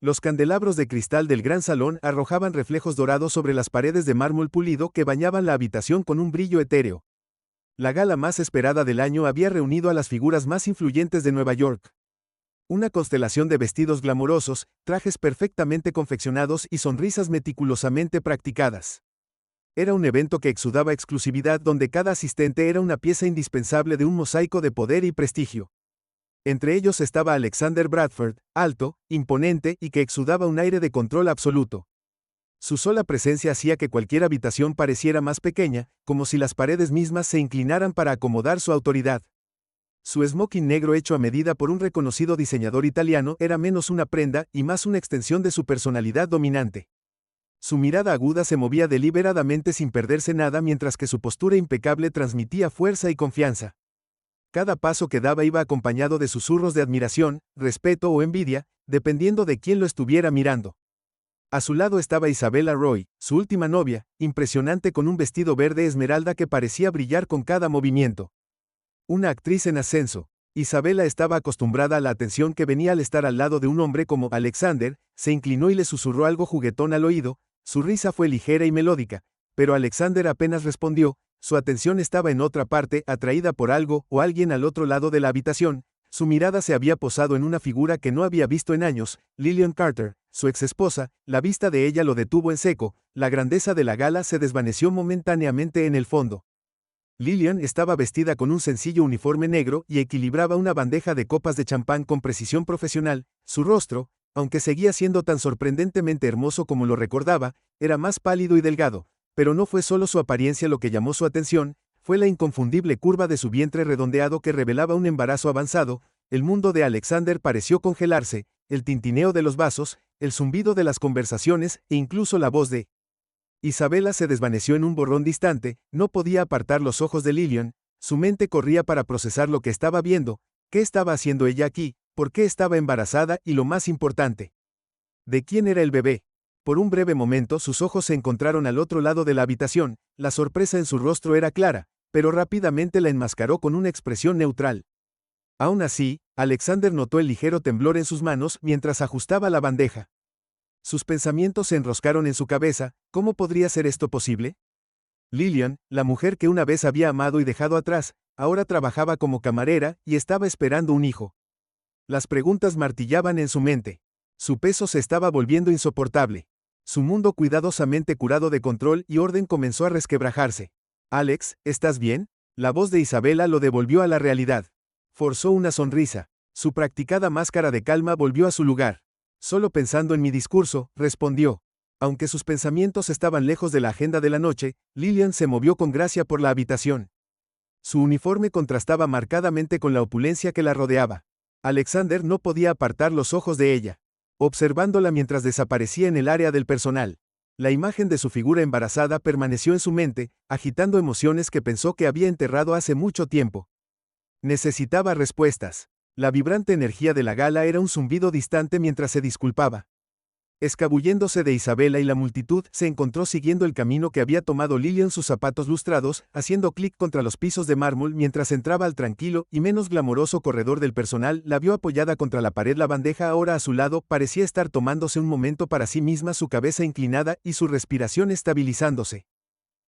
Los candelabros de cristal del gran salón arrojaban reflejos dorados sobre las paredes de mármol pulido que bañaban la habitación con un brillo etéreo. La gala más esperada del año había reunido a las figuras más influyentes de Nueva York. Una constelación de vestidos glamorosos, trajes perfectamente confeccionados y sonrisas meticulosamente practicadas. Era un evento que exudaba exclusividad donde cada asistente era una pieza indispensable de un mosaico de poder y prestigio. Entre ellos estaba Alexander Bradford, alto, imponente y que exudaba un aire de control absoluto. Su sola presencia hacía que cualquier habitación pareciera más pequeña, como si las paredes mismas se inclinaran para acomodar su autoridad. Su smoking negro hecho a medida por un reconocido diseñador italiano era menos una prenda y más una extensión de su personalidad dominante. Su mirada aguda se movía deliberadamente sin perderse nada mientras que su postura impecable transmitía fuerza y confianza. Cada paso que daba iba acompañado de susurros de admiración, respeto o envidia, dependiendo de quién lo estuviera mirando. A su lado estaba Isabella Roy, su última novia, impresionante con un vestido verde esmeralda que parecía brillar con cada movimiento. Una actriz en ascenso. Isabella estaba acostumbrada a la atención que venía al estar al lado de un hombre como Alexander, se inclinó y le susurró algo juguetón al oído, su risa fue ligera y melódica, pero Alexander apenas respondió, su atención estaba en otra parte, atraída por algo o alguien al otro lado de la habitación, su mirada se había posado en una figura que no había visto en años, Lillian Carter, su exesposa, la vista de ella lo detuvo en seco, la grandeza de la gala se desvaneció momentáneamente en el fondo. Lillian estaba vestida con un sencillo uniforme negro y equilibraba una bandeja de copas de champán con precisión profesional, su rostro, aunque seguía siendo tan sorprendentemente hermoso como lo recordaba, era más pálido y delgado, pero no fue solo su apariencia lo que llamó su atención, fue la inconfundible curva de su vientre redondeado que revelaba un embarazo avanzado, el mundo de Alexander pareció congelarse, el tintineo de los vasos, el zumbido de las conversaciones e incluso la voz de Isabella se desvaneció en un borrón distante, no podía apartar los ojos de Lillian, su mente corría para procesar lo que estaba viendo, qué estaba haciendo ella aquí, por qué estaba embarazada y lo más importante, ¿de quién era el bebé? Por un breve momento sus ojos se encontraron al otro lado de la habitación, la sorpresa en su rostro era clara, pero rápidamente la enmascaró con una expresión neutral. Aún así, Alexander notó el ligero temblor en sus manos mientras ajustaba la bandeja. Sus pensamientos se enroscaron en su cabeza, ¿cómo podría ser esto posible? Lillian, la mujer que una vez había amado y dejado atrás, ahora trabajaba como camarera y estaba esperando un hijo. Las preguntas martillaban en su mente. Su peso se estaba volviendo insoportable. Su mundo cuidadosamente curado de control y orden comenzó a resquebrajarse. Alex, ¿estás bien? La voz de Isabella lo devolvió a la realidad. Forzó una sonrisa. Su practicada máscara de calma volvió a su lugar. Solo pensando en mi discurso, respondió. Aunque sus pensamientos estaban lejos de la agenda de la noche, Lillian se movió con gracia por la habitación. Su uniforme contrastaba marcadamente con la opulencia que la rodeaba. Alexander no podía apartar los ojos de ella, observándola mientras desaparecía en el área del personal. La imagen de su figura embarazada permaneció en su mente, agitando emociones que pensó que había enterrado hace mucho tiempo. Necesitaba respuestas. La vibrante energía de la gala era un zumbido distante mientras se disculpaba. Escabulléndose de Isabella y la multitud, se encontró siguiendo el camino que había tomado Lillian, sus zapatos lustrados, haciendo clic contra los pisos de mármol mientras entraba al tranquilo y menos glamoroso corredor del personal. La vio apoyada contra la pared, la bandeja ahora a su lado, parecía estar tomándose un momento para sí misma, su cabeza inclinada y su respiración estabilizándose.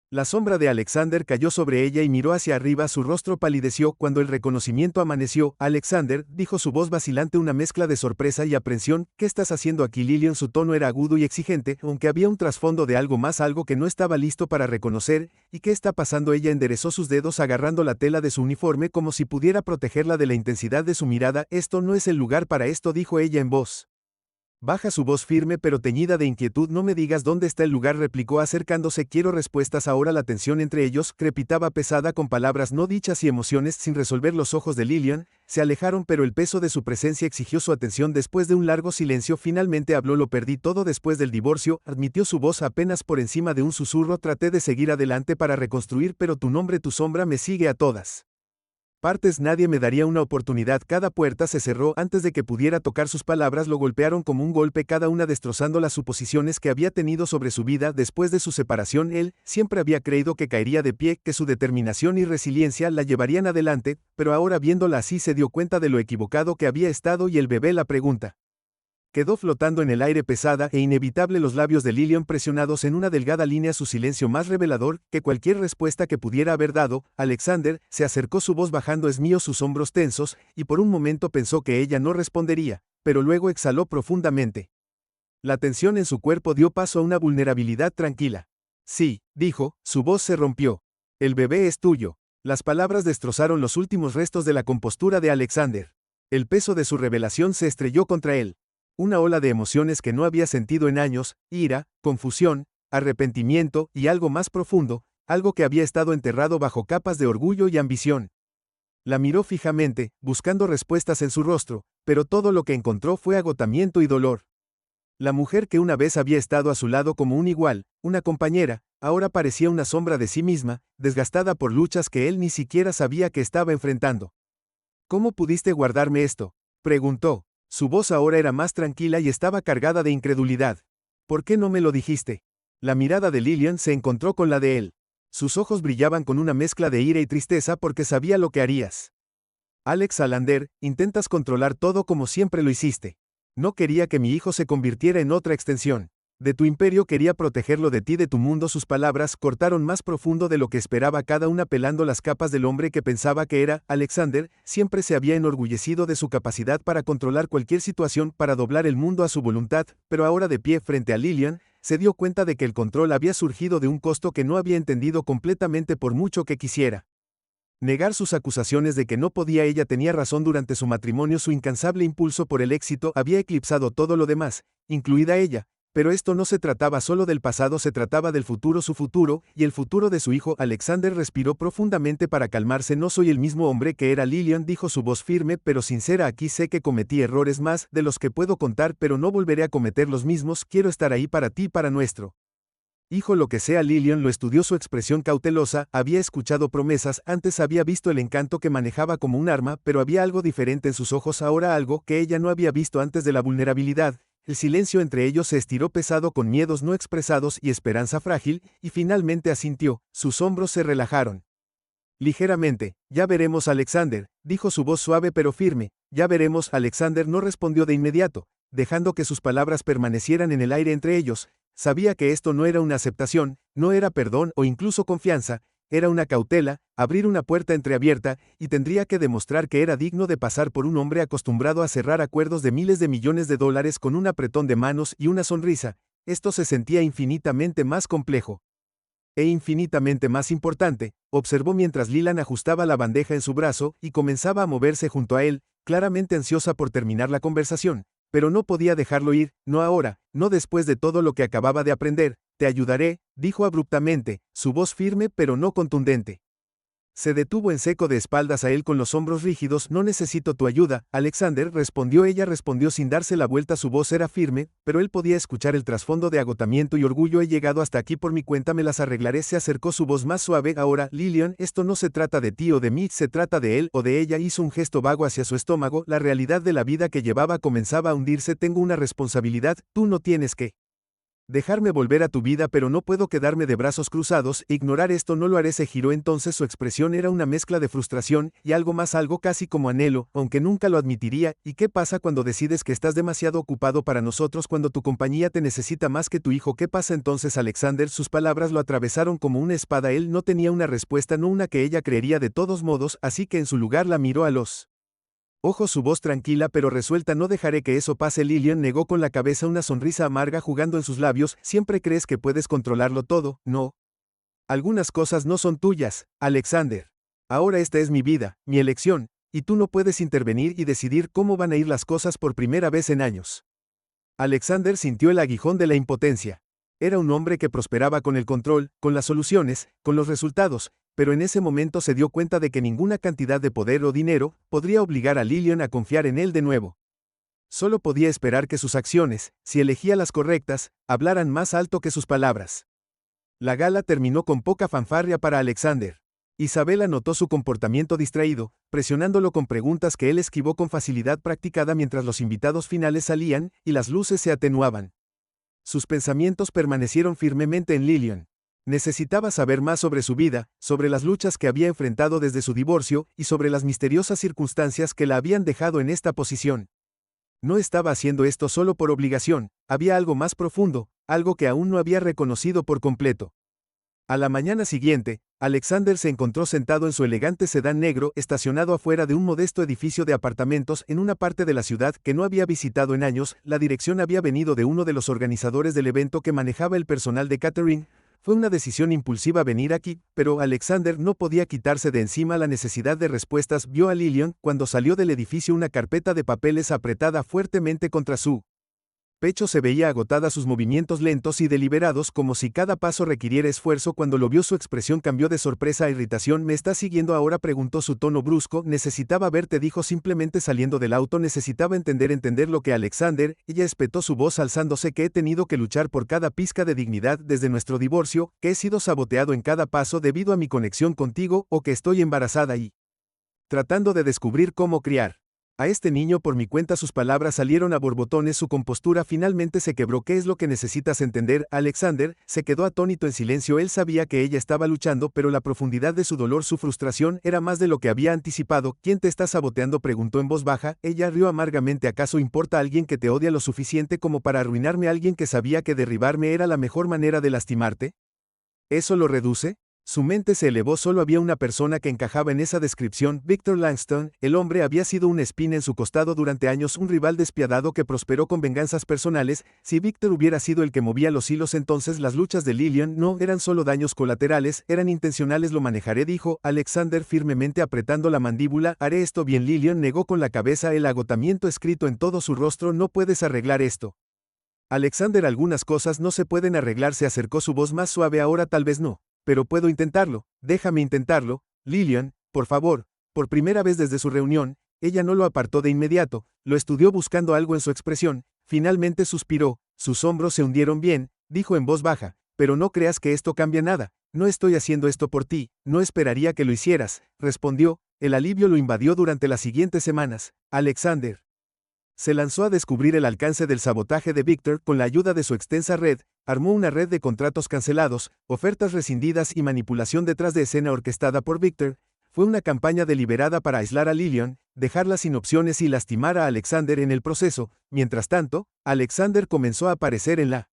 La sombra de Alexander cayó sobre ella y miró hacia arriba, su rostro palideció cuando el reconocimiento amaneció. Alexander, dijo su voz vacilante, una mezcla de sorpresa y aprensión, ¿qué estás haciendo aquí? Lillian, su tono era agudo y exigente, aunque había un trasfondo de algo más, algo que no estaba listo para reconocer. ¿Y qué está pasando? Ella enderezó sus dedos agarrando la tela de su uniforme como si pudiera protegerla de la intensidad de su mirada. Esto no es el lugar para esto, dijo ella en voz baja, su voz firme pero teñida de inquietud. No me digas dónde está el lugar, replicó acercándose. Quiero respuestas ahora. La tensión entre ellos crepitaba pesada con palabras no dichas y emociones sin resolver. Los ojos de Lillian se alejaron, pero el peso de su presencia exigió su atención. Después de un largo silencio, finalmente habló. Lo perdí todo después del divorcio, admitió, su voz apenas por encima de un susurro. Traté de seguir adelante para reconstruir, pero tu nombre, tu sombra me sigue a todas partes. Nadie me daría una oportunidad. Cada puerta se cerró antes de que pudiera tocar sus palabras. Lo golpearon como un golpe, cada una destrozando las suposiciones que había tenido sobre su vida después de su separación. Él siempre había creído que caería de pie, que su determinación y resiliencia la llevarían adelante, pero ahora viéndola así se dio cuenta de lo equivocado que había estado. Y el bebé, la pregunta Quedó flotando en el aire pesada e inevitable, los labios de Lillian presionados en una delgada línea, su silencio más revelador que cualquier respuesta que pudiera haber dado. Alexander se acercó, su voz bajando, es mío, sus hombros tensos, y por un momento pensó que ella no respondería, pero luego exhaló profundamente. La tensión en su cuerpo dio paso a una vulnerabilidad tranquila. Sí, dijo, su voz se rompió. El bebé es tuyo. Las palabras destrozaron los últimos restos de la compostura de Alexander. El peso de su revelación se estrelló contra él. Una ola de emociones que no había sentido en años, ira, confusión, arrepentimiento y algo más profundo, algo que había estado enterrado bajo capas de orgullo y ambición. La miró fijamente, buscando respuestas en su rostro, pero todo lo que encontró fue agotamiento y dolor. La mujer que una vez había estado a su lado como un igual, una compañera, ahora parecía una sombra de sí misma, desgastada por luchas que él ni siquiera sabía que estaba enfrentando. ¿Cómo pudiste guardarme esto?, preguntó. Su voz ahora era más tranquila y estaba cargada de incredulidad. ¿Por qué no me lo dijiste? La mirada de Lillian se encontró con la de él. Sus ojos brillaban con una mezcla de ira y tristeza porque sabía lo que harías. Alex Alander, intentas controlar todo como siempre lo hiciste. No quería que mi hijo se convirtiera en otra extensión de tu imperio, quería protegerlo de ti, de tu mundo. Sus palabras cortaron más profundo de lo que esperaba, cada una pelando las capas del hombre que pensaba que era. Alexander siempre se había enorgullecido de su capacidad para controlar cualquier situación, para doblar el mundo a su voluntad, pero ahora, de pie frente a Lillian, se dio cuenta de que el control había surgido de un costo que no había entendido completamente, por mucho que quisiera negar sus acusaciones de que no podía. Ella tenía razón. Durante su matrimonio, su incansable impulso por el éxito había eclipsado todo lo demás, incluida ella. Pero esto no se trataba solo del pasado, se trataba del futuro, su futuro, y el futuro de su hijo. Alexander respiró profundamente para calmarse. No soy el mismo hombre que era, Lillian, dijo, su voz firme pero sincera. Aquí sé que cometí errores más de los que puedo contar, pero no volveré a cometer los mismos. Quiero estar ahí para ti, para nuestro hijo, lo que sea. Lillian lo estudió, su expresión cautelosa. Había escuchado promesas, antes había visto el encanto que manejaba como un arma, pero había algo diferente en sus ojos ahora, algo que ella no había visto antes de la vulnerabilidad. El silencio entre ellos se estiró pesado, con miedos no expresados y esperanza frágil, y finalmente asintió. Sus hombros se relajaron ligeramente. Ya veremos, Alexander, dijo, su voz suave pero firme. Ya veremos. Alexander no respondió de inmediato, dejando que sus palabras permanecieran en el aire entre ellos. Sabía que esto no era una aceptación, no era perdón o incluso confianza, era una cautela, abrir una puerta entreabierta, y tendría que demostrar que era digno de pasar por un hombre acostumbrado a cerrar acuerdos de miles de millones de dólares con un apretón de manos y una sonrisa. Esto se sentía infinitamente más complejo e infinitamente más importante, observó mientras Lillian ajustaba la bandeja en su brazo y comenzaba a moverse junto a él, claramente ansiosa por terminar la conversación. Pero no podía dejarlo ir, no ahora, no después de todo lo que acababa de aprender. Te ayudaré, dijo abruptamente, su voz firme pero no contundente. Se detuvo en seco, de espaldas a él, con los hombros rígidos. No necesito tu ayuda, Alexander, respondió ella. Respondió sin darse la vuelta. Su voz era firme, pero él podía escuchar el trasfondo de agotamiento y orgullo. He llegado hasta aquí por mi cuenta, me las arreglaré. Se acercó, su voz más suave. Ahora, Lillian, esto no se trata de ti o de mí, se trata de él o de ella. Hizo un gesto vago hacia su estómago. La realidad de la vida que llevaba comenzaba a hundirse. Tengo una responsabilidad, tú no tienes que dejarme volver a tu vida, pero no puedo quedarme de brazos cruzados. Ignorar esto no lo haré. Se giró entonces, su expresión era una mezcla de frustración y algo más, algo casi como anhelo, aunque nunca lo admitiría. ¿Y qué pasa cuando decides que estás demasiado ocupado para nosotros, cuando tu compañía te necesita más que tu hijo? ¿Qué pasa entonces, Alexander? Sus palabras lo atravesaron como una espada. Él no tenía una respuesta, no una que ella creería de todos modos, así que en su lugar la miró a los ojos, su voz tranquila pero resuelta. No dejaré que eso pase. Lillian negó con la cabeza, una sonrisa amarga jugando en sus labios. Siempre crees que puedes controlarlo todo, ¿no? Algunas cosas no son tuyas, Alexander. Ahora esta es mi vida, mi elección, y tú no puedes intervenir y decidir cómo van a ir las cosas por primera vez en años. Alexander sintió el aguijón de la impotencia. Era un hombre que prosperaba con el control, con las soluciones, con los resultados, pero en ese momento se dio cuenta de que ninguna cantidad de poder o dinero podría obligar a Lillian a confiar en él de nuevo. Solo podía esperar que sus acciones, si elegía las correctas, hablaran más alto que sus palabras. La gala terminó con poca fanfarria para Alexander. Isabela notó su comportamiento distraído, presionándolo con preguntas que él esquivó con facilidad practicada mientras los invitados finales salían y las luces se atenuaban. Sus pensamientos permanecieron firmemente en Lillian. Necesitaba saber más sobre su vida, sobre las luchas que había enfrentado desde su divorcio y sobre las misteriosas circunstancias que la habían dejado en esta posición. No estaba haciendo esto solo por obligación, había algo más profundo, algo que aún no había reconocido por completo. A la mañana siguiente, Alexander se encontró sentado en su elegante sedán negro estacionado afuera de un modesto edificio de apartamentos en una parte de la ciudad que no había visitado en años. La dirección había venido de uno de los organizadores del evento que manejaba el personal de catering. Fue una decisión impulsiva venir aquí, pero Alexander no podía quitarse de encima la necesidad de respuestas. Vio a Lillian cuando salió del edificio una carpeta de papeles apretada fuertemente contra su pecho. Se veía agotada, sus movimientos lentos y deliberados, como si cada paso requiriera esfuerzo. Cuando lo vio, su expresión cambió de sorpresa a irritación. ¿Me estás siguiendo ahora?, preguntó, su tono brusco. Necesitaba verte, dijo simplemente saliendo del auto. Necesitaba entender lo que Alexander. Ella espetó su voz alzándose. Que he tenido que luchar por cada pizca de dignidad desde nuestro divorcio, que he sido saboteado en cada paso debido a mi conexión contigo, o que estoy embarazada y tratando de descubrir cómo criar a este niño por mi cuenta. Sus palabras salieron a borbotones, su compostura finalmente se quebró. ¿Qué es lo que necesitas entender? Alexander se quedó atónito en silencio. Él sabía que ella estaba luchando, pero la profundidad de su dolor, su frustración, era más de lo que había anticipado. ¿Quién te está saboteando?, preguntó en voz baja. Ella rió amargamente. ¿Acaso importa alguien que te odia lo suficiente como para arruinarme? ¿Alguien que sabía que derribarme era la mejor manera de lastimarte? ¿Eso lo reduce? Su mente se elevó. Solo había una persona que encajaba en esa descripción: Victor Langston. El hombre había sido una espina en su costado durante años, un rival despiadado que prosperó con venganzas personales. Si Victor hubiera sido el que movía los hilos, entonces las luchas de Lillian no eran solo daños colaterales, eran intencionales. Lo manejaré, dijo Alexander firmemente, apretando la mandíbula. Haré esto bien. Lillian negó con la cabeza, el agotamiento escrito en todo su rostro. No puedes arreglar esto, Alexander. Algunas cosas no se pueden arreglar. Se acercó, su voz más suave. Ahora tal vez no, pero puedo intentarlo. Déjame intentarlo, Lillian, por favor. Por primera vez desde su reunión, ella no lo apartó de inmediato, lo estudió buscando algo en su expresión. Finalmente suspiró, sus hombros se hundieron. Bien, dijo en voz baja, pero no creas que esto cambia nada. No estoy haciendo esto por ti, no esperaría que lo hicieras, respondió. El alivio lo invadió. Durante las siguientes semanas, Alexander se lanzó a descubrir el alcance del sabotaje de Victor. Con la ayuda de su extensa red, armó una red de contratos cancelados, ofertas rescindidas y manipulación detrás de escena orquestada por Victor. Fue una campaña deliberada para aislar a Lillian, dejarla sin opciones y lastimar a Alexander en el proceso. Mientras tanto, Alexander comenzó a aparecer en la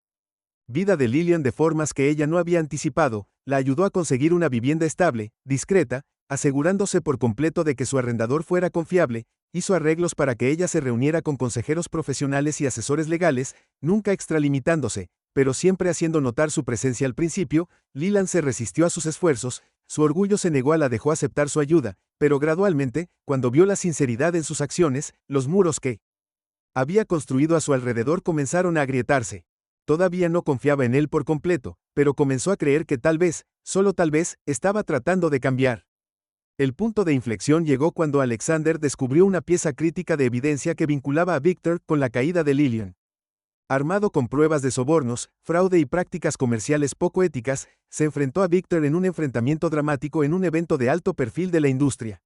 vida de Lillian de formas que ella no había anticipado. La ayudó a conseguir una vivienda estable, discreta, asegurándose por completo de que su arrendador fuera confiable. Hizo arreglos para que ella se reuniera con consejeros profesionales y asesores legales, nunca extralimitándose, pero siempre haciendo notar su presencia. Al principio, Lillian se resistió a sus esfuerzos, su orgullo se negó. La dejó aceptar su ayuda, pero gradualmente, cuando vio la sinceridad en sus acciones, los muros que había construido a su alrededor comenzaron a agrietarse. Todavía no confiaba en él por completo, pero comenzó a creer que tal vez, solo tal vez, estaba tratando de cambiar. El punto de inflexión llegó cuando Alexander descubrió una pieza crítica de evidencia que vinculaba a Victor con la caída de Lillian. Armado con pruebas de sobornos, fraude y prácticas comerciales poco éticas, se enfrentó a Victor en un enfrentamiento dramático en un evento de alto perfil de la industria.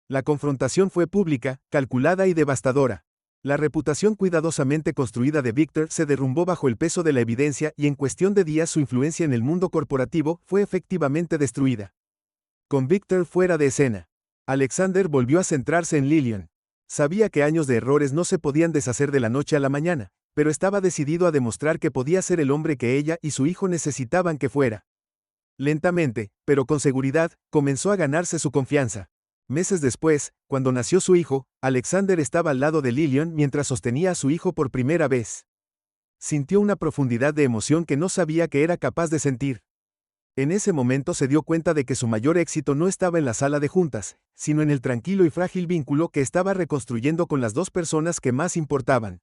La confrontación fue pública, calculada y devastadora. La reputación cuidadosamente construida de Victor se derrumbó bajo el peso de la evidencia y en cuestión de días su influencia en el mundo corporativo fue efectivamente destruida. Con Victor fuera de escena, Alexander volvió a centrarse en Lillian. Sabía que años de errores no se podían deshacer de la noche a la mañana, pero estaba decidido a demostrar que podía ser el hombre que ella y su hijo necesitaban que fuera. Lentamente, pero con seguridad, comenzó a ganarse su confianza. Meses después, cuando nació su hijo, Alexander estaba al lado de Lillian mientras sostenía a su hijo por primera vez. Sintió una profundidad de emoción que no sabía que era capaz de sentir. En ese momento se dio cuenta de que su mayor éxito no estaba en la sala de juntas, sino en el tranquilo y frágil vínculo que estaba reconstruyendo con las dos personas que más importaban.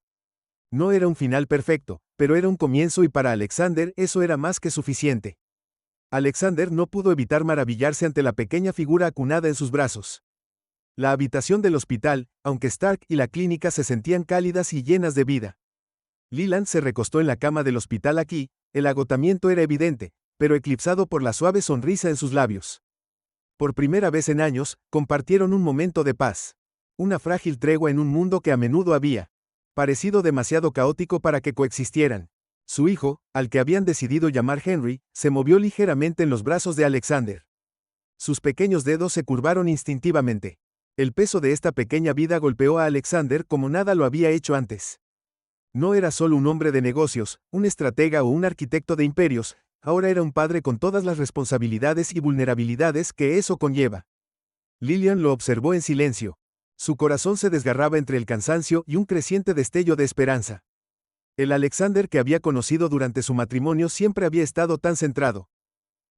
No era un final perfecto, pero era un comienzo y para Alexander eso era más que suficiente. Alexander no pudo evitar maravillarse ante la pequeña figura acunada en sus brazos. La habitación del hospital, aunque Stark y la clínica se sentían cálidas y llenas de vida. Leland se recostó en la cama del hospital. Aquí, el agotamiento era evidente, pero eclipsado por la suave sonrisa en sus labios. Por primera vez en años, compartieron un momento de paz. Una frágil tregua en un mundo que a menudo había parecido demasiado caótico para que coexistieran. Su hijo, al que habían decidido llamar Henry, se movió ligeramente en los brazos de Alexander. Sus pequeños dedos se curvaron instintivamente. El peso de esta pequeña vida golpeó a Alexander como nada lo había hecho antes. No era solo un hombre de negocios, un estratega o un arquitecto de imperios, ahora era un padre con todas las responsabilidades y vulnerabilidades que eso conlleva. Lillian lo observó en silencio. Su corazón se desgarraba entre el cansancio y un creciente destello de esperanza. El Alexander que había conocido durante su matrimonio siempre había estado tan centrado,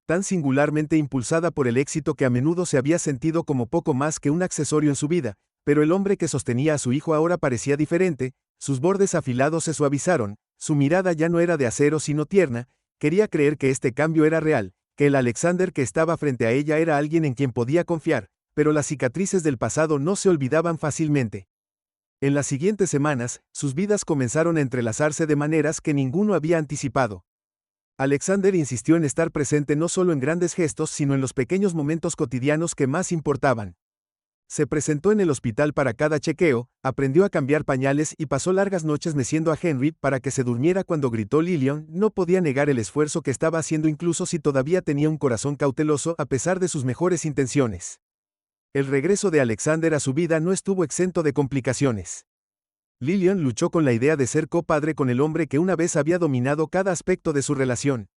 tan singularmente impulsada por el éxito que a menudo se había sentido como poco más que un accesorio en su vida, pero el hombre que sostenía a su hijo ahora parecía diferente, sus bordes afilados se suavizaron, su mirada ya no era de acero sino tierna, quería creer que este cambio era real, que el Alexander que estaba frente a ella era alguien en quien podía confiar, pero las cicatrices del pasado no se olvidaban fácilmente. En las siguientes semanas, sus vidas comenzaron a entrelazarse de maneras que ninguno había anticipado. Alexander insistió en estar presente no solo en grandes gestos sino en los pequeños momentos cotidianos que más importaban. Se presentó en el hospital para cada chequeo, aprendió a cambiar pañales y pasó largas noches meciendo a Henry para que se durmiera cuando gritó Lillian. No podía negar el esfuerzo que estaba haciendo incluso si todavía tenía un corazón cauteloso a pesar de sus mejores intenciones. El regreso de Alexander a su vida no estuvo exento de complicaciones. Lillian luchó con la idea de ser copadre con el hombre que una vez había dominado cada aspecto de su relación.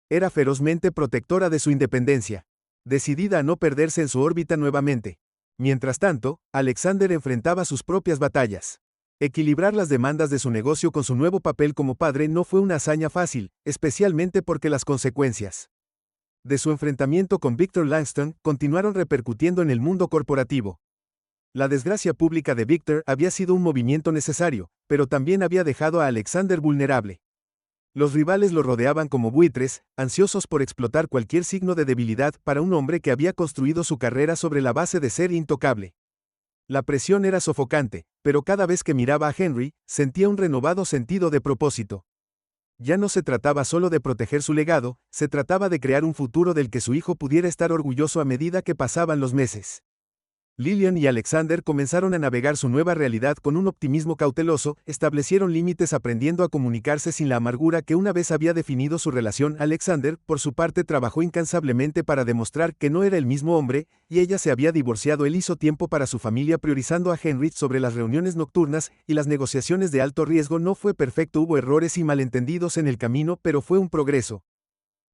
Era ferozmente protectora de su independencia, decidida a no perderse en su órbita nuevamente. Mientras tanto, Alexander enfrentaba sus propias batallas. Equilibrar las demandas de su negocio con su nuevo papel como padre no fue una hazaña fácil, especialmente porque las consecuencias de su enfrentamiento con Victor Langston continuaron repercutiendo en el mundo corporativo. La desgracia pública de Victor había sido un movimiento necesario, pero también había dejado a Alexander vulnerable. Los rivales lo rodeaban como buitres, ansiosos por explotar cualquier signo de debilidad para un hombre que había construido su carrera sobre la base de ser intocable. La presión era sofocante, pero cada vez que miraba a Henry, sentía un renovado sentido de propósito. Ya no se trataba solo de proteger su legado, se trataba de crear un futuro del que su hijo pudiera estar orgulloso a medida que pasaban los meses. Lillian y Alexander comenzaron a navegar su nueva realidad con un optimismo cauteloso, establecieron límites aprendiendo a comunicarse sin la amargura que una vez había definido su relación. Alexander, por su parte, trabajó incansablemente para demostrar que no era el mismo hombre, y ella se había divorciado. Él hizo tiempo para su familia priorizando a Henry sobre las reuniones nocturnas y las negociaciones de alto riesgo. No fue perfecto, hubo errores y malentendidos en el camino, pero fue un progreso.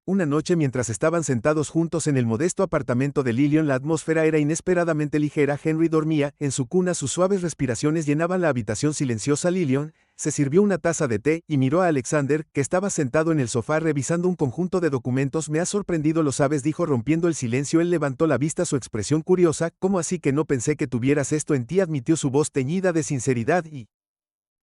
Una noche mientras estaban sentados juntos en el modesto apartamento de Lillian, la atmósfera era inesperadamente ligera. Henry dormía en su cuna, sus suaves respiraciones llenaban la habitación silenciosa. Lillian se sirvió una taza de té y miró a Alexander, que estaba sentado en el sofá revisando un conjunto de documentos. Me ha sorprendido, lo sabes, dijo rompiendo el silencio. Él levantó la vista, su expresión curiosa. ¿Cómo así que no pensé que tuvieras esto en ti?, admitió, su voz teñida de sinceridad y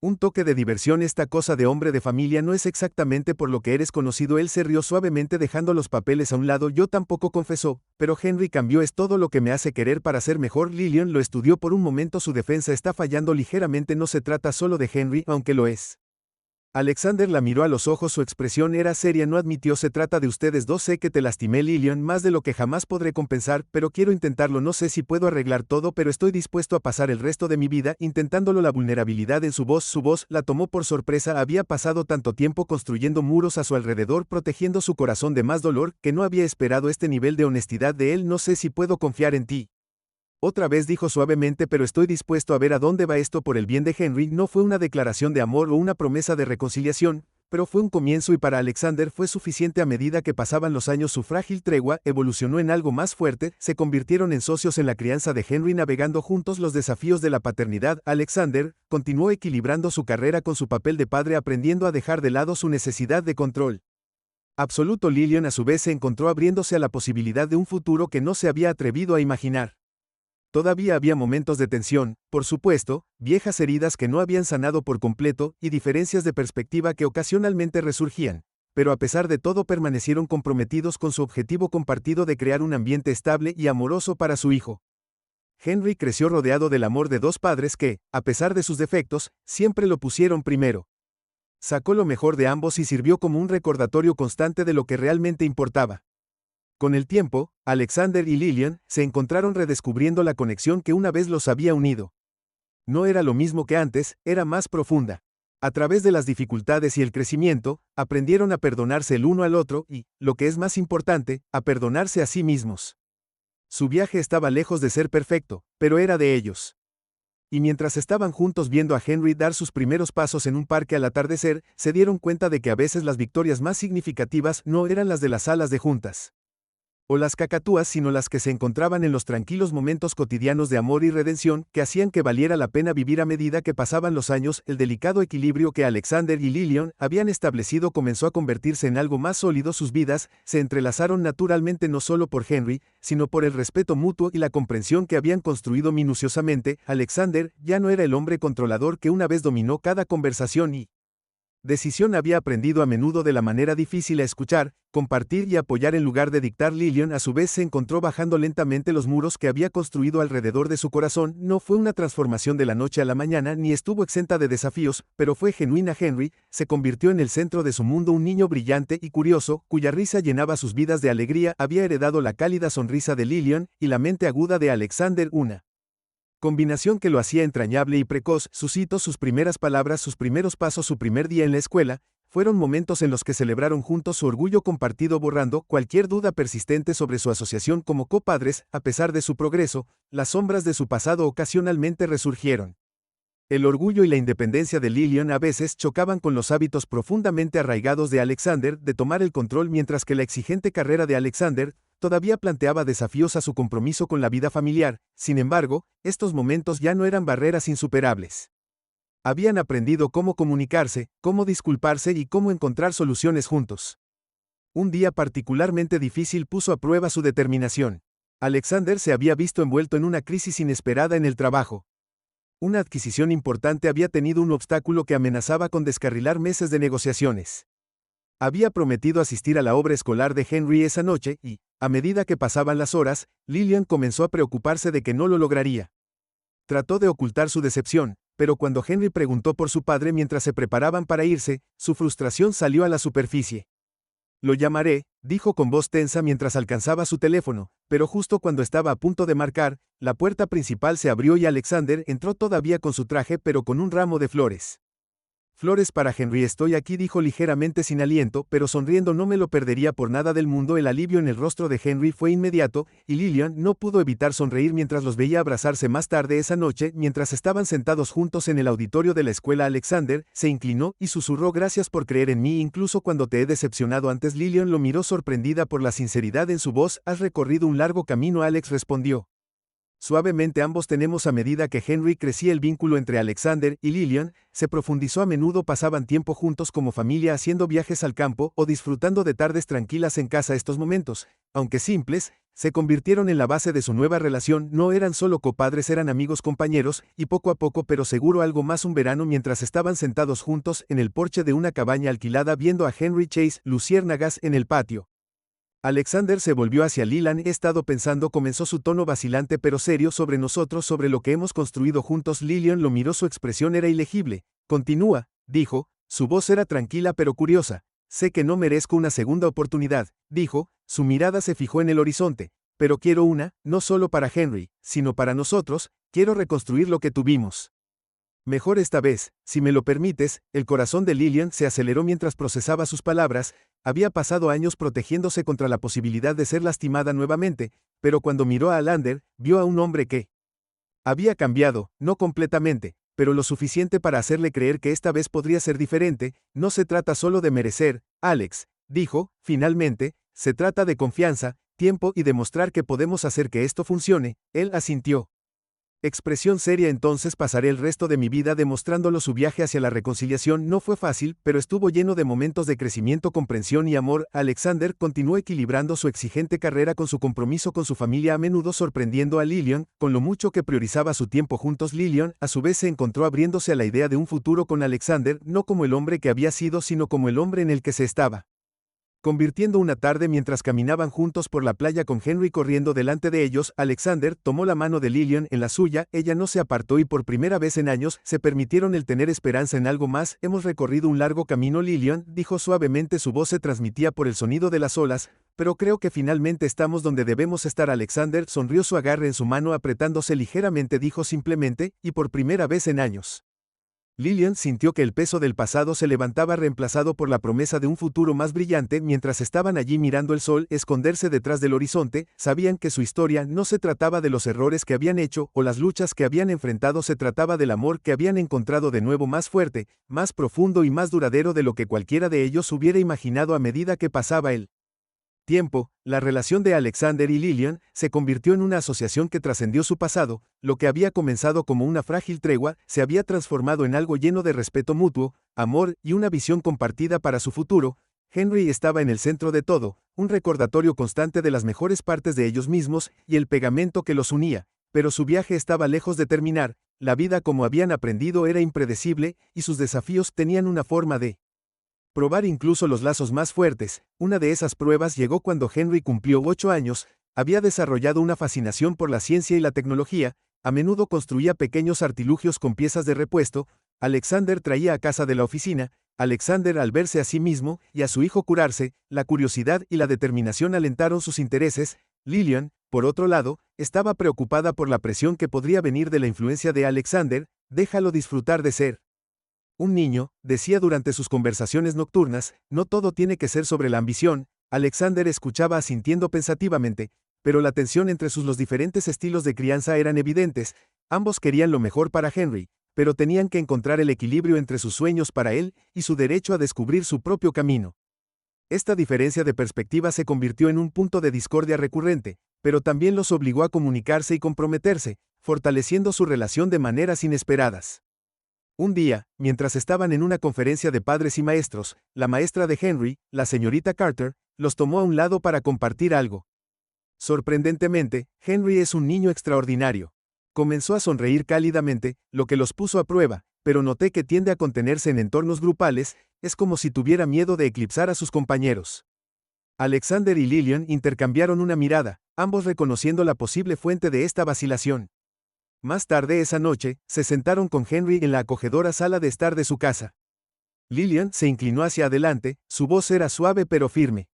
un toque de diversión. Esta cosa de hombre de familia no es exactamente por lo que eres conocido. Él se rió suavemente dejando los papeles a un lado. Yo tampoco, confesó, pero Henry cambió, es todo lo que me hace querer para ser mejor. Lillian lo estudió por un momento, su defensa está fallando ligeramente. No se trata solo de Henry, aunque lo es. Alexander la miró a los ojos, su expresión era seria. No admitió, se trata de ustedes dos. Sé que te lastimé, Lillian, más de lo que jamás podré compensar, pero quiero intentarlo. No sé si puedo arreglar todo, pero estoy dispuesto a pasar el resto de mi vida intentándolo. La vulnerabilidad en su voz la tomó por sorpresa. Había pasado tanto tiempo construyendo muros a su alrededor, protegiendo su corazón de más dolor, que no había esperado este nivel de honestidad de él. No sé si puedo confiar en ti. Otra vez dijo suavemente, pero estoy dispuesto a ver a dónde va esto por el bien de Henry. No fue una declaración de amor o una promesa de reconciliación, pero fue un comienzo, y para Alexander fue suficiente. A medida que pasaban los años, su frágil tregua evolucionó en algo más fuerte. Se convirtieron en socios en la crianza de Henry, navegando juntos los desafíos de la paternidad. Alexander continuó equilibrando su carrera con su papel de padre, aprendiendo a dejar de lado su necesidad de control absoluto. Lillian a su vez se encontró abriéndose a la posibilidad de un futuro que no se había atrevido a imaginar. Todavía había momentos de tensión, por supuesto, viejas heridas que no habían sanado por completo, y diferencias de perspectiva que ocasionalmente resurgían, pero a pesar de todo permanecieron comprometidos con su objetivo compartido de crear un ambiente estable y amoroso para su hijo. Henry creció rodeado del amor de dos padres que, a pesar de sus defectos, siempre lo pusieron primero. Sacó lo mejor de ambos y sirvió como un recordatorio constante de lo que realmente importaba. Con el tiempo, Alexander y Lillian se encontraron redescubriendo la conexión que una vez los había unido. No era lo mismo que antes, era más profunda. A través de las dificultades y el crecimiento, aprendieron a perdonarse el uno al otro y, lo que es más importante, a perdonarse a sí mismos. Su viaje estaba lejos de ser perfecto, pero era de ellos. Y mientras estaban juntos viendo a Henry dar sus primeros pasos en un parque al atardecer, se dieron cuenta de que a veces las victorias más significativas no eran las de las salas de juntas o las cacatúas, sino las que se encontraban en los tranquilos momentos cotidianos de amor y redención que hacían que valiera la pena vivir a medida que pasaban los años. El delicado equilibrio que Alexander y Lillian habían establecido comenzó a convertirse en algo más sólido. Sus vidas se entrelazaron naturalmente no solo por Henry, sino por el respeto mutuo y la comprensión que habían construido minuciosamente. Alexander ya no era el hombre controlador que una vez dominó cada conversación y decisión. Había aprendido a menudo de la manera difícil a escuchar, compartir y apoyar en lugar de dictar. Lillian a su vez se encontró bajando lentamente los muros que había construido alrededor de su corazón. No fue una transformación de la noche a la mañana ni estuvo exenta de desafíos, pero fue genuina. Henry se convirtió en el centro de su mundo, un niño brillante y curioso, cuya risa llenaba sus vidas de alegría. Había heredado la cálida sonrisa de Lillian y la mente aguda de Alexander, una combinación que lo hacía entrañable y precoz. Sus hitos, sus primeras palabras, sus primeros pasos, su primer día en la escuela, fueron momentos en los que celebraron juntos su orgullo compartido, borrando cualquier duda persistente sobre su asociación como copadres. A pesar de su progreso, las sombras de su pasado ocasionalmente resurgieron. El orgullo y la independencia de Lillian a veces chocaban con los hábitos profundamente arraigados de Alexander de tomar el control, mientras que la exigente carrera de Alexander todavía planteaba desafíos a su compromiso con la vida familiar. Sin embargo, estos momentos ya no eran barreras insuperables. Habían aprendido cómo comunicarse, cómo disculparse y cómo encontrar soluciones juntos. Un día particularmente difícil puso a prueba su determinación. Alexander se había visto envuelto en una crisis inesperada en el trabajo. Una adquisición importante había tenido un obstáculo que amenazaba con descarrilar meses de negociaciones. Había prometido asistir a la obra escolar de Henry esa noche y, a medida que pasaban las horas, Lillian comenzó a preocuparse de que no lo lograría. Trató de ocultar su decepción, pero cuando Henry preguntó por su padre mientras se preparaban para irse, su frustración salió a la superficie. Lo llamaré, dijo con voz tensa mientras alcanzaba su teléfono, pero justo cuando estaba a punto de marcar, la puerta principal se abrió y Alexander entró todavía con su traje pero con un ramo de flores. Flores para Henry. Estoy aquí, dijo ligeramente sin aliento, pero sonriendo. No me lo perdería por nada del mundo. El alivio en el rostro de Henry fue inmediato, y Lillian no pudo evitar sonreír mientras los veía abrazarse. Más tarde esa noche, mientras estaban sentados juntos en el auditorio de la escuela, Alexander se inclinó y susurró: gracias por creer en mí incluso cuando te he decepcionado antes. Lillian lo miró sorprendida por la sinceridad en su voz. Has recorrido un largo camino, Alex respondió suavemente. Ambos tenemos. A medida que Henry crecía, el vínculo entre Alexander y Lillian se profundizó. A menudo pasaban tiempo juntos como familia, haciendo viajes al campo o disfrutando de tardes tranquilas en casa. Estos momentos, aunque simples, se convirtieron en la base de su nueva relación. No eran solo copadres, eran amigos, compañeros, y poco a poco pero seguro algo más. Un verano, mientras estaban sentados juntos en el porche de una cabaña alquilada viendo a Henry Chase luciérnagas en el patio, Alexander se volvió hacia Lillian. He estado pensando, comenzó, su tono vacilante pero serio, sobre nosotros, sobre lo que hemos construido juntos. Lillian lo miró, su expresión era ilegible. Continúa, dijo, su voz era tranquila pero curiosa. Sé que no merezco una segunda oportunidad, dijo, su mirada se fijó en el horizonte, pero quiero una, no solo para Henry, sino para nosotros. Quiero reconstruir lo que tuvimos. Mejor esta vez, si me lo permites. El corazón de Lillian se aceleró mientras procesaba sus palabras. Había pasado años protegiéndose contra la posibilidad de ser lastimada nuevamente, pero cuando miró a Alander, vio a un hombre que había cambiado, no completamente, pero lo suficiente para hacerle creer que esta vez podría ser diferente. No se trata solo de merecer, Alex, dijo, finalmente, se trata de confianza, tiempo y demostrar que podemos hacer que esto funcione. Él asintió. Expresión seria. Entonces pasaré el resto de mi vida demostrándolo. Su viaje hacia la reconciliación no fue fácil, pero estuvo lleno de momentos de crecimiento, comprensión y amor. Alexander continuó equilibrando su exigente carrera con su compromiso con su familia, a menudo sorprendiendo a Lillian con lo mucho que priorizaba su tiempo juntos. Lillian, a su vez, se encontró abriéndose a la idea de un futuro con Alexander, no como el hombre que había sido, sino como el hombre en el que se estaba convirtiendo. Una tarde, mientras caminaban juntos por la playa con Henry corriendo delante de ellos, Alexander tomó la mano de Lillian en la suya. Ella no se apartó y por primera vez en años se permitieron el tener esperanza en algo más. Hemos recorrido un largo camino, Lillian, dijo suavemente. Su voz se transmitía por el sonido de las olas, pero creo que finalmente estamos donde debemos estar. Alexander sonrió, su agarre en su mano apretándose ligeramente. Dijo simplemente, y por primera vez en años. Lillian sintió que el peso del pasado se levantaba reemplazado por la promesa de un futuro más brillante. Mientras estaban allí mirando el sol esconderse detrás del horizonte, sabían que su historia no se trataba de los errores que habían hecho o las luchas que habían enfrentado, se trataba del amor que habían encontrado de nuevo, más fuerte, más profundo y más duradero de lo que cualquiera de ellos hubiera imaginado. A medida que pasaba el tiempo, la relación de Alexander y Lillian se convirtió en una asociación que trascendió su pasado. Lo que había comenzado como una frágil tregua se había transformado en algo lleno de respeto mutuo, amor y una visión compartida para su futuro. Henry estaba en el centro de todo, un recordatorio constante de las mejores partes de ellos mismos y el pegamento que los unía, pero su viaje estaba lejos de terminar. La vida como habían aprendido era impredecible y sus desafíos tenían una forma de probar incluso los lazos más fuertes. Una de esas pruebas llegó cuando Henry cumplió 8 años, había desarrollado una fascinación por la ciencia y la tecnología, a menudo construía pequeños artilugios con piezas de repuesto. Alexander traía a casa de la oficina. Alexander, al verse a sí mismo y a su hijo curarse, la curiosidad y la determinación alentaron sus intereses. Lillian, por otro lado, estaba preocupada por la presión que podría venir de la influencia de Alexander. Déjalo disfrutar de ser un niño, decía durante sus conversaciones nocturnas, no todo tiene que ser sobre la ambición. Alexander escuchaba asintiendo pensativamente, pero la tensión entre los diferentes estilos de crianza eran evidentes. Ambos querían lo mejor para Henry, pero tenían que encontrar el equilibrio entre sus sueños para él y su derecho a descubrir su propio camino. Esta diferencia de perspectiva se convirtió en un punto de discordia recurrente, pero también los obligó a comunicarse y comprometerse, fortaleciendo su relación de maneras inesperadas. Un día, mientras estaban en una conferencia de padres y maestros, la maestra de Henry, la señorita Carter, los tomó a un lado para compartir algo. Sorprendentemente, Henry es un niño extraordinario. Comenzó a sonreír cálidamente, lo que los puso a prueba, pero noté que tiende a contenerse en entornos grupales. Es como si tuviera miedo de eclipsar a sus compañeros. Alexander y Lillian intercambiaron una mirada, ambos reconociendo la posible fuente de esta vacilación. Más tarde esa noche, se sentaron con Henry en la acogedora sala de estar de su casa. Lillian se inclinó hacia adelante, su voz era suave pero firme.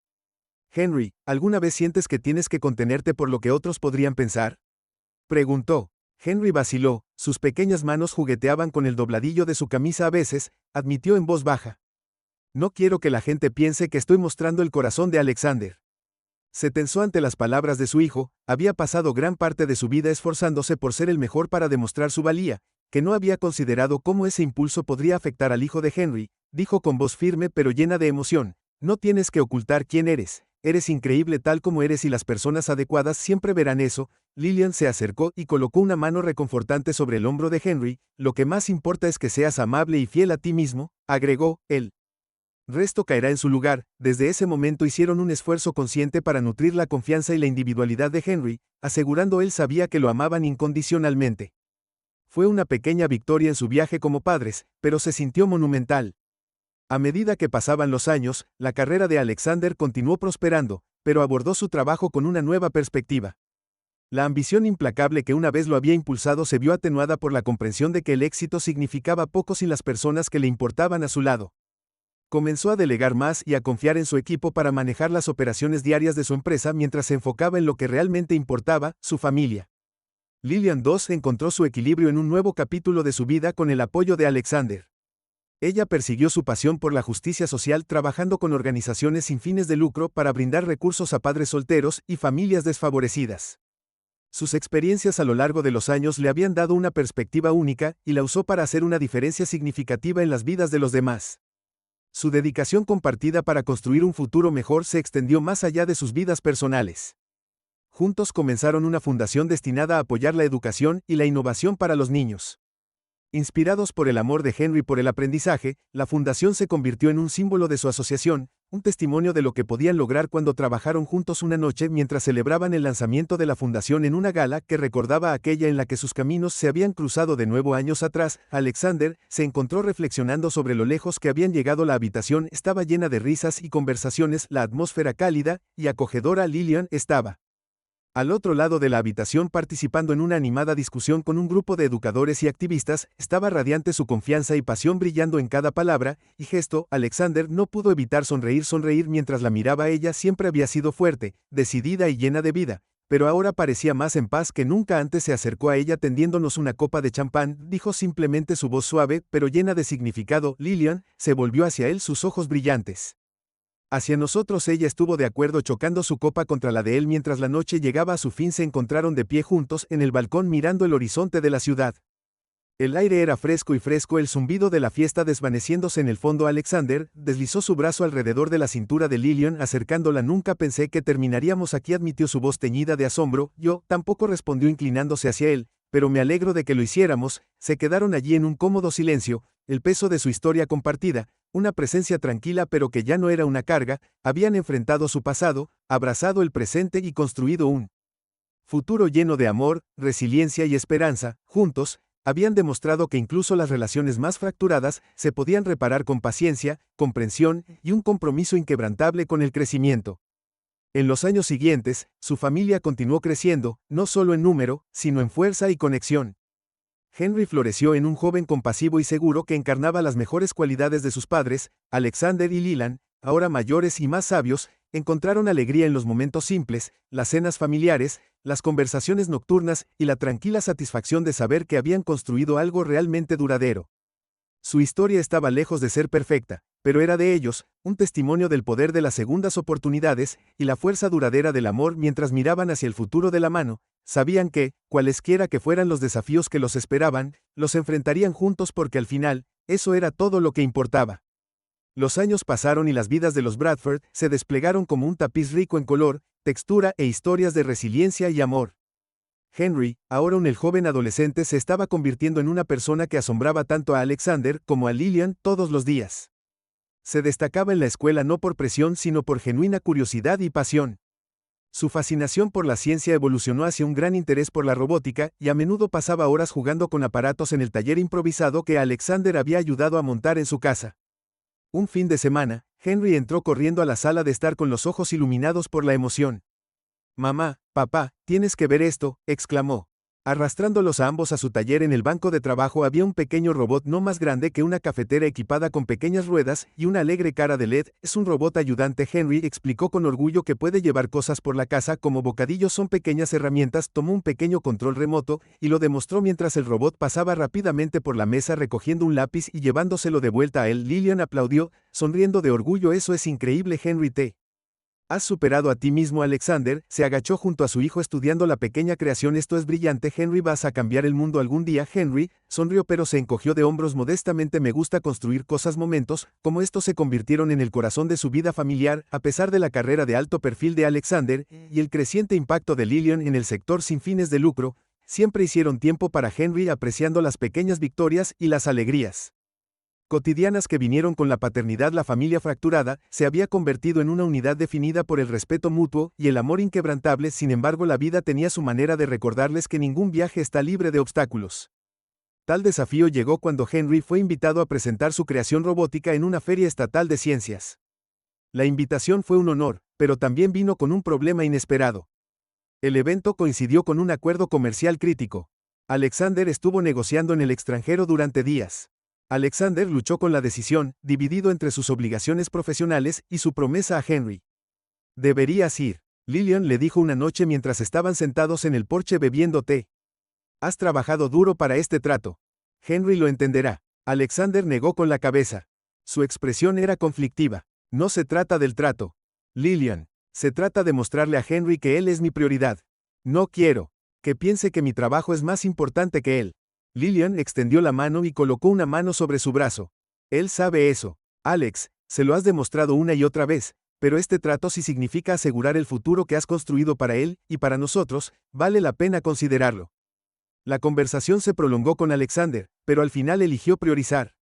Henry, ¿alguna vez sientes que tienes que contenerte por lo que otros podrían pensar? Preguntó. Henry vaciló, sus pequeñas manos jugueteaban con el dobladillo de su camisa a veces, admitió en voz baja. No quiero que la gente piense que estoy mostrando el corazón de Alexander. Se tensó ante las palabras de su hijo. Había pasado gran parte de su vida esforzándose por ser el mejor para demostrar su valía, que no había considerado cómo ese impulso podría afectar al hijo de Henry. Dijo con voz firme pero llena de emoción, no tienes que ocultar quién eres increíble tal como eres y las personas adecuadas siempre verán eso. Lillian se acercó y colocó una mano reconfortante sobre el hombro de Henry. Lo que más importa es que seas amable y fiel a ti mismo, agregó. El resto caerá en su lugar. Desde ese momento hicieron un esfuerzo consciente para nutrir la confianza y la individualidad de Henry, asegurando él sabía que lo amaban incondicionalmente. Fue una pequeña victoria en su viaje como padres, pero se sintió monumental. A medida que pasaban los años, la carrera de Alexander continuó prosperando, pero abordó su trabajo con una nueva perspectiva. La ambición implacable que una vez lo había impulsado se vio atenuada por la comprensión de que el éxito significaba poco sin las personas que le importaban a su lado. Comenzó a delegar más y a confiar en su equipo para manejar las operaciones diarias de su empresa mientras se enfocaba en lo que realmente importaba, su familia. Lillian II encontró su equilibrio en un nuevo capítulo de su vida con el apoyo de Alexander. Ella persiguió su pasión por la justicia social trabajando con organizaciones sin fines de lucro para brindar recursos a padres solteros y familias desfavorecidas. Sus experiencias a lo largo de los años le habían dado una perspectiva única y la usó para hacer una diferencia significativa en las vidas de los demás. Su dedicación compartida para construir un futuro mejor se extendió más allá de sus vidas personales. Juntos comenzaron una fundación destinada a apoyar la educación y la innovación para los niños. Inspirados por el amor de Henry por el aprendizaje, la fundación se convirtió en un símbolo de su asociación, un testimonio de lo que podían lograr cuando trabajaron juntos una noche mientras celebraban el lanzamiento de la fundación en una gala que recordaba aquella en la que sus caminos se habían cruzado de nuevo años atrás. Alexander se encontró reflexionando sobre lo lejos que habían llegado. La habitación estaba llena de risas y conversaciones, la atmósfera cálida y acogedora. Lillian estaba al otro lado de la habitación participando en una animada discusión con un grupo de educadores y activistas. Estaba radiante, su confianza y pasión brillando en cada palabra y gesto. Alexander no pudo evitar sonreír mientras la miraba. Ella siempre había sido fuerte, decidida y llena de vida, pero ahora parecía más en paz que nunca antes. Se acercó a ella tendiéndonos una copa de champán, dijo simplemente, su voz suave, pero llena de significado. Lillian se volvió hacia él, sus ojos brillantes. Hacia nosotros. Ella estuvo de acuerdo, chocando su copa contra la de él. Mientras la noche llegaba a su fin, se encontraron de pie juntos en el balcón mirando el horizonte de la ciudad. El aire era fresco y fresco, el zumbido de la fiesta desvaneciéndose en el fondo. Alexander deslizó su brazo alrededor de la cintura de Lillian, acercándola. Nunca pensé que terminaríamos aquí, admitió, su voz teñida de asombro. Yo tampoco, respondió inclinándose hacia él, pero me alegro de que lo hiciéramos. Se quedaron allí en un cómodo silencio, el peso de su historia compartida, una presencia tranquila pero que ya no era una carga. Habían enfrentado su pasado, abrazado el presente y construido un futuro lleno de amor, resiliencia y esperanza. Juntos, habían demostrado que incluso las relaciones más fracturadas se podían reparar con paciencia, comprensión y un compromiso inquebrantable con el crecimiento. En los años siguientes, su familia continuó creciendo, no solo en número, sino en fuerza y conexión. Henry floreció en un joven compasivo y seguro que encarnaba las mejores cualidades de sus padres. Alexander y Lillian, ahora mayores y más sabios, encontraron alegría en los momentos simples, las cenas familiares, las conversaciones nocturnas y la tranquila satisfacción de saber que habían construido algo realmente duradero. Su historia estaba lejos de ser perfecta, pero era de ellos, un testimonio del poder de las segundas oportunidades y la fuerza duradera del amor. Mientras miraban hacia el futuro de la mano, sabían que, cualesquiera que fueran los desafíos que los esperaban, los enfrentarían juntos, porque al final, eso era todo lo que importaba. Los años pasaron y las vidas de los Bradford se desplegaron como un tapiz rico en color, textura e historias de resiliencia y amor. Henry, ahora el joven adolescente, se estaba convirtiendo en una persona que asombraba tanto a Alexander como a Lillian todos los días. Se destacaba en la escuela no por presión sino por genuina curiosidad y pasión. Su fascinación por la ciencia evolucionó hacia un gran interés por la robótica, y a menudo pasaba horas jugando con aparatos en el taller improvisado que Alexander había ayudado a montar en su casa. Un fin de semana, Henry entró corriendo a la sala de estar con los ojos iluminados por la emoción. «Mamá, papá, tienes que ver esto», exclamó. Arrastrándolos a ambos a su taller, en el banco de trabajo había un pequeño robot no más grande que una cafetera, equipada con pequeñas ruedas y una alegre cara de LED. «Es un robot ayudante», Henry explicó con orgullo, «que puede llevar cosas por la casa como bocadillos. Son pequeñas herramientas». Tomó un pequeño control remoto y lo demostró mientras el robot pasaba rápidamente por la mesa recogiendo un lápiz y llevándoselo de vuelta a él. Lillian aplaudió, sonriendo de orgullo. «Eso es increíble, Henry. Te has superado a ti mismo». Alexander se agachó junto a su hijo estudiando la pequeña creación. «Esto es brillante, Henry. Vas a cambiar el mundo algún día». Henry sonrió pero se encogió de hombros modestamente. «Me gusta construir cosas». Momentos como estos se convirtieron en el corazón de su vida familiar, a pesar de la carrera de alto perfil de Alexander y el creciente impacto de Lillian en el sector sin fines de lucro. Siempre hicieron tiempo para Henry, apreciando las pequeñas victorias y las alegrías cotidianas que vinieron con la paternidad. La familia fracturada se había convertido en una unidad definida por el respeto mutuo y el amor inquebrantable. Sin embargo, la vida tenía su manera de recordarles que ningún viaje está libre de obstáculos. Tal desafío llegó cuando Henry fue invitado a presentar su creación robótica en una feria estatal de ciencias. La invitación fue un honor, pero también vino con un problema inesperado. El evento coincidió con un acuerdo comercial crítico. Alexander estuvo negociando en el extranjero durante días. Alexander luchó con la decisión, dividido entre sus obligaciones profesionales y su promesa a Henry. «Deberías ir», Lillian le dijo una noche mientras estaban sentados en el porche bebiendo té. «Has trabajado duro para este trato. Henry lo entenderá». Alexander negó con la cabeza. Su expresión era conflictiva. «No se trata del trato, Lillian. Se trata de mostrarle a Henry que él es mi prioridad. No quiero que piense que mi trabajo es más importante que él». Lillian extendió la mano y colocó una mano sobre su brazo. «Él sabe eso, Alex, se lo has demostrado una y otra vez, pero este trato sí significa asegurar el futuro que has construido para él y para nosotros. Vale la pena considerarlo». La conversación se prolongó con Alexander, pero al final eligió priorizar.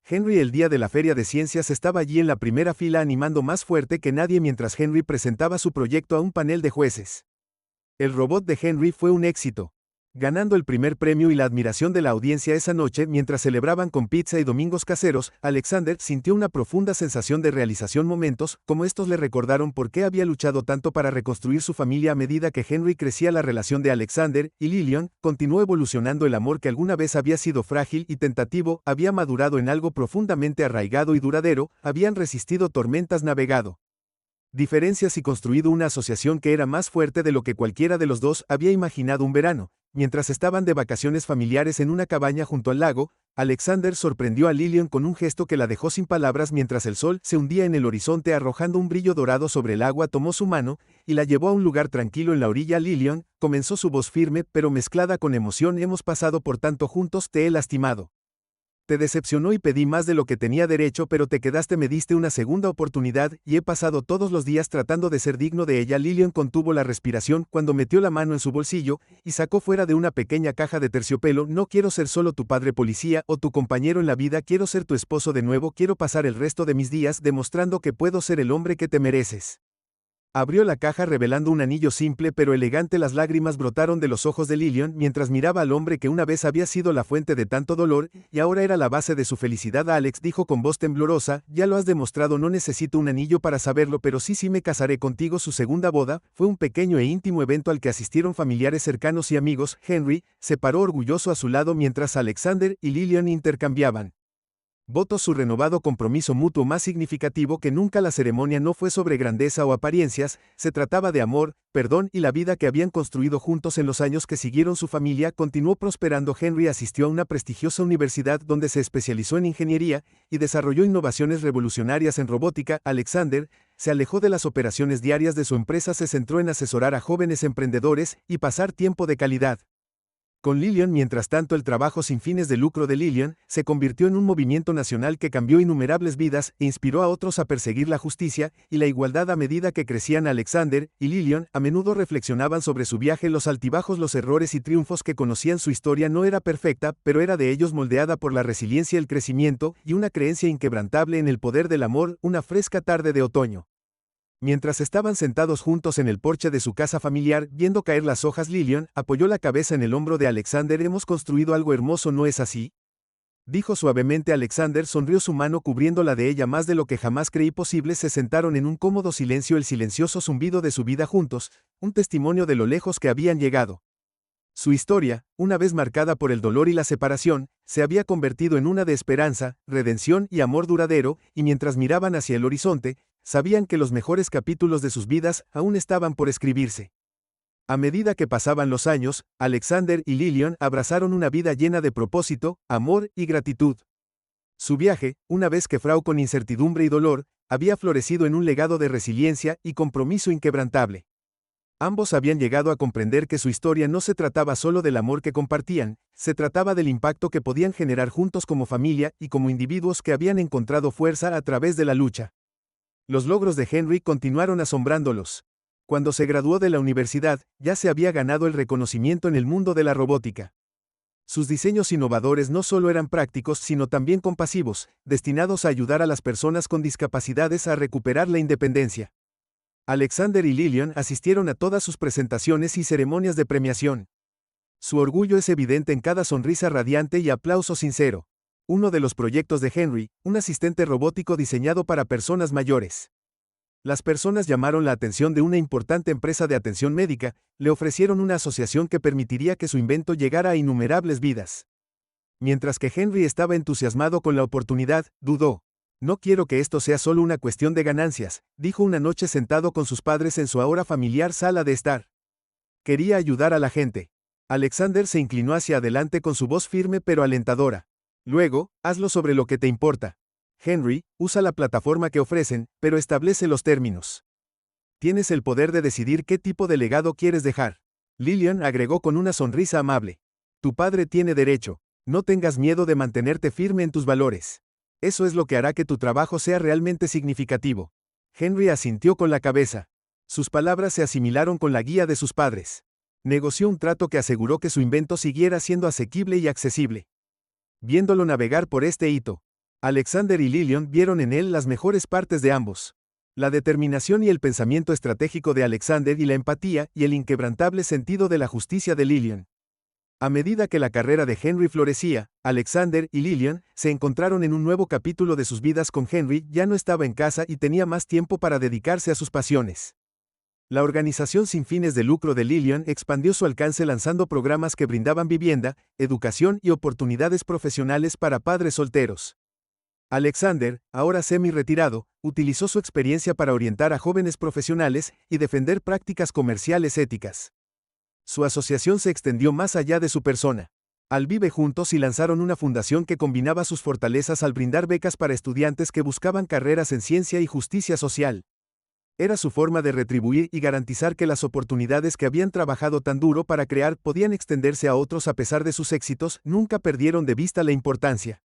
Henry, el día de la feria de ciencias, estaba allí en la primera fila, animando más fuerte que nadie mientras Henry presentaba su proyecto a un panel de jueces. El robot de Henry fue un éxito, ganando el primer premio y la admiración de la audiencia. Esa noche, mientras celebraban con pizza y domingos caseros, Alexander sintió una profunda sensación de realización. Momentos como estos le recordaron por qué había luchado tanto para reconstruir su familia. A medida que Henry crecía, la relación de Alexander y Lillian continuó evolucionando. El amor, que alguna vez había sido frágil y tentativo, había madurado en algo profundamente arraigado y duradero. Habían resistido tormentas, navegado diferencias y construido una asociación que era más fuerte de lo que cualquiera de los dos había imaginado un verano. Mientras estaban de vacaciones familiares en una cabaña junto al lago, Alexander sorprendió a Lillian con un gesto que la dejó sin palabras mientras el sol se hundía en el horizonte arrojando un brillo dorado sobre el agua. Tomó su mano y la llevó a un lugar tranquilo en la orilla. Lillian, comenzó su voz firme pero mezclada con emoción, hemos pasado por tanto juntos, te he lastimado. Te decepcionó y pedí más de lo que tenía derecho, pero te quedaste, me diste una segunda oportunidad y he pasado todos los días tratando de ser digno de ella. Lillian contuvo la respiración cuando metió la mano en su bolsillo y sacó fuera de una pequeña caja de terciopelo. No quiero ser solo tu padre policía o tu compañero en la vida, quiero ser tu esposo de nuevo, quiero pasar el resto de mis días demostrando que puedo ser el hombre que te mereces. Abrió la caja revelando un anillo simple pero elegante. Las lágrimas brotaron de los ojos de Lillian mientras miraba al hombre que una vez había sido la fuente de tanto dolor y ahora era la base de su felicidad. Alex dijo con voz temblorosa, ya lo has demostrado, no necesito un anillo para saberlo, pero sí me casaré contigo. Su segunda boda fue un pequeño e íntimo evento al que asistieron familiares cercanos y amigos. Henry se paró orgulloso a su lado mientras Alexander y Lillian intercambiaban votos su renovado compromiso mutuo más significativo que nunca. La ceremonia no fue sobre grandeza o apariencias, se trataba de amor, perdón y la vida que habían construido juntos en los años que siguieron. Su familia continuó prosperando. Henry asistió a una prestigiosa universidad donde se especializó en ingeniería y desarrolló innovaciones revolucionarias en robótica. Alexander se alejó de las operaciones diarias de su empresa, se centró en asesorar a jóvenes emprendedores y pasar tiempo de calidad con Lillian. Mientras tanto, el trabajo sin fines de lucro de Lillian se convirtió en un movimiento nacional que cambió innumerables vidas e inspiró a otros a perseguir la justicia y la igualdad. A medida que crecían, Alexander y Lillian a menudo reflexionaban sobre su viaje, los altibajos, los errores y triunfos que conocían. Su historia no era perfecta, pero era de ellos, moldeada por la resiliencia, el crecimiento y una creencia inquebrantable en el poder del amor. Una fresca tarde de otoño, mientras estaban sentados juntos en el porche de su casa familiar, viendo caer las hojas, Lillian apoyó la cabeza en el hombro de Alexander. Hemos construido algo hermoso, ¿no es así?, dijo suavemente. Alexander sonrió, su mano cubriendo la de ella más de lo que jamás creí posible. Se sentaron en un cómodo silencio, el silencioso zumbido de su vida juntos, un testimonio de lo lejos que habían llegado. Su historia, una vez marcada por el dolor y la separación, se había convertido en una de esperanza, redención y amor duradero, y mientras miraban hacia el horizonte, sabían que los mejores capítulos de sus vidas aún estaban por escribirse. A medida que pasaban los años, Alexander y Lillian abrazaron una vida llena de propósito, amor y gratitud. Su viaje, una vez que frau con incertidumbre y dolor, había florecido en un legado de resiliencia y compromiso inquebrantable. Ambos habían llegado a comprender que su historia no se trataba solo del amor que compartían, se trataba del impacto que podían generar juntos como familia y como individuos que habían encontrado fuerza a través de la lucha. Los logros de Henry continuaron asombrándolos. Cuando se graduó de la universidad, ya se había ganado el reconocimiento en el mundo de la robótica. Sus diseños innovadores no solo eran prácticos, sino también compasivos, destinados a ayudar a las personas con discapacidades a recuperar la independencia. Alexander y Lillian asistieron a todas sus presentaciones y ceremonias de premiación. Su orgullo es evidente en cada sonrisa radiante y aplauso sincero. Uno de los proyectos de Henry, un asistente robótico diseñado para personas mayores. Las personas llamaron la atención de una importante empresa de atención médica, le ofrecieron una asociación que permitiría que su invento llegara a innumerables vidas. Mientras que Henry estaba entusiasmado con la oportunidad, dudó. No quiero que esto sea solo una cuestión de ganancias, dijo una noche sentado con sus padres en su ahora familiar sala de estar. Quería ayudar a la gente. Alexander se inclinó hacia adelante con su voz firme pero alentadora. Luego, hazlo sobre lo que te importa. Henry, usa la plataforma que ofrecen, pero establece los términos. Tienes el poder de decidir qué tipo de legado quieres dejar. Lillian agregó con una sonrisa amable. Tu padre tiene derecho. No tengas miedo de mantenerte firme en tus valores. Eso es lo que hará que tu trabajo sea realmente significativo. Henry asintió con la cabeza. Sus palabras se asimilaron con la guía de sus padres. Negoció un trato que aseguró que su invento siguiera siendo asequible y accesible. Viéndolo navegar por este hito, Alexander y Lillian vieron en él las mejores partes de ambos. La determinación y el pensamiento estratégico de Alexander y la empatía y el inquebrantable sentido de la justicia de Lillian. A medida que la carrera de Henry florecía, Alexander y Lillian se encontraron en un nuevo capítulo de sus vidas. Con Henry ya no estaba en casa y tenía más tiempo para dedicarse a sus pasiones. La organización sin fines de lucro de Lillian expandió su alcance lanzando programas que brindaban vivienda, educación y oportunidades profesionales para padres solteros. Alexander, ahora semi-retirado, utilizó su experiencia para orientar a jóvenes profesionales y defender prácticas comerciales éticas. Su asociación se extendió más allá de su persona. Al vive juntos y lanzaron una fundación que combinaba sus fortalezas al brindar becas para estudiantes que buscaban carreras en ciencia y justicia social. Era su forma de retribuir y garantizar que las oportunidades que habían trabajado tan duro para crear podían extenderse a otros a pesar de sus éxitos. Nunca perdieron de vista la importancia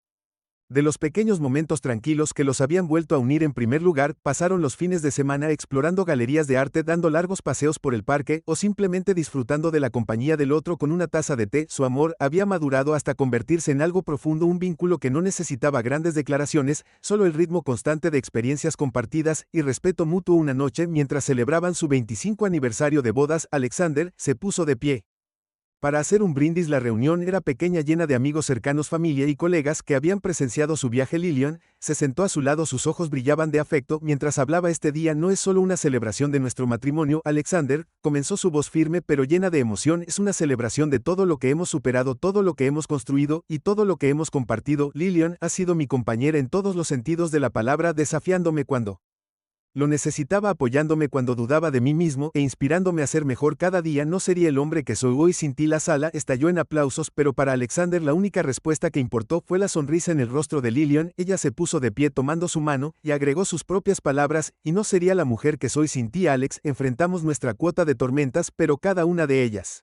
de los pequeños momentos tranquilos que los habían vuelto a unir. En primer lugar, pasaron los fines de semana explorando galerías de arte, dando largos paseos por el parque o simplemente disfrutando de la compañía del otro con una taza de té. Su amor había madurado hasta convertirse en algo profundo, un vínculo que no necesitaba grandes declaraciones, solo el ritmo constante de experiencias compartidas y respeto mutuo. Una noche, mientras celebraban su 25 aniversario de bodas, Alexander se puso de pie para hacer un brindis. La reunión era pequeña, llena de amigos cercanos, familia y colegas que habían presenciado su viaje. Lillian se sentó a su lado, sus ojos brillaban de afecto mientras hablaba. Este día no es solo una celebración de nuestro matrimonio, Alexander, comenzó su voz firme pero llena de emoción, es una celebración de todo lo que hemos superado, todo lo que hemos construido y todo lo que hemos compartido. Lillian ha sido mi compañera en todos los sentidos de la palabra, desafiándome cuando lo necesitaba, apoyándome cuando dudaba de mí mismo e inspirándome a ser mejor cada día. No sería el hombre que soy hoy sin ti. La sala estalló en aplausos, pero para Alexander la única respuesta que importó fue la sonrisa en el rostro de Lillian. Ella se puso de pie tomando su mano y agregó sus propias palabras: y no sería la mujer que soy sin ti, Alex. Enfrentamos nuestra cuota de tormentas, pero cada una de ellas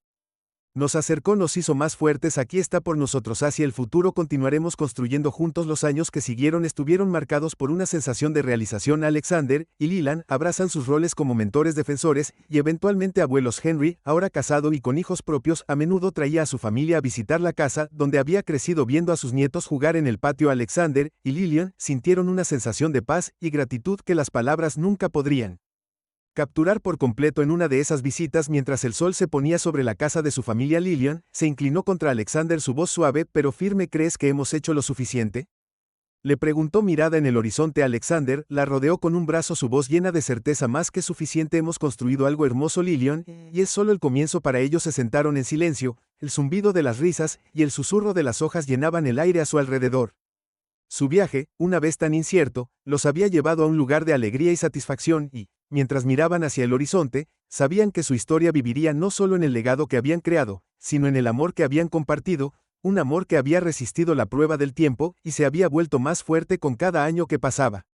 nos acercó, nos hizo más fuertes. Aquí está por nosotros. Hacia el futuro continuaremos construyendo juntos. Los años que siguieron estuvieron marcados por una sensación de realización. Alexander y Lillian abrazan sus roles como mentores, defensores y eventualmente abuelos. Henry, ahora casado y con hijos propios, a menudo traía a su familia a visitar la casa donde había crecido, viendo a sus nietos jugar en el patio. Alexander y Lillian sintieron una sensación de paz y gratitud que las palabras nunca podrían capturar por completo. En una de esas visitas, mientras el sol se ponía sobre la casa de su familia, Lillian se inclinó contra Alexander, su voz suave pero firme. ¿Crees que hemos hecho lo suficiente?, le preguntó, mirada en el horizonte. Alexander la rodeó con un brazo, su voz llena de certeza: más que suficiente, hemos construido algo hermoso, Lillian, y es solo el comienzo. Para ellos se sentaron en silencio, el zumbido de las risas y el susurro de las hojas llenaban el aire a su alrededor. Su viaje, una vez tan incierto, los había llevado a un lugar de alegría y satisfacción y, mientras miraban hacia el horizonte, sabían que su historia viviría no solo en el legado que habían creado, sino en el amor que habían compartido, un amor que había resistido la prueba del tiempo y se había vuelto más fuerte con cada año que pasaba.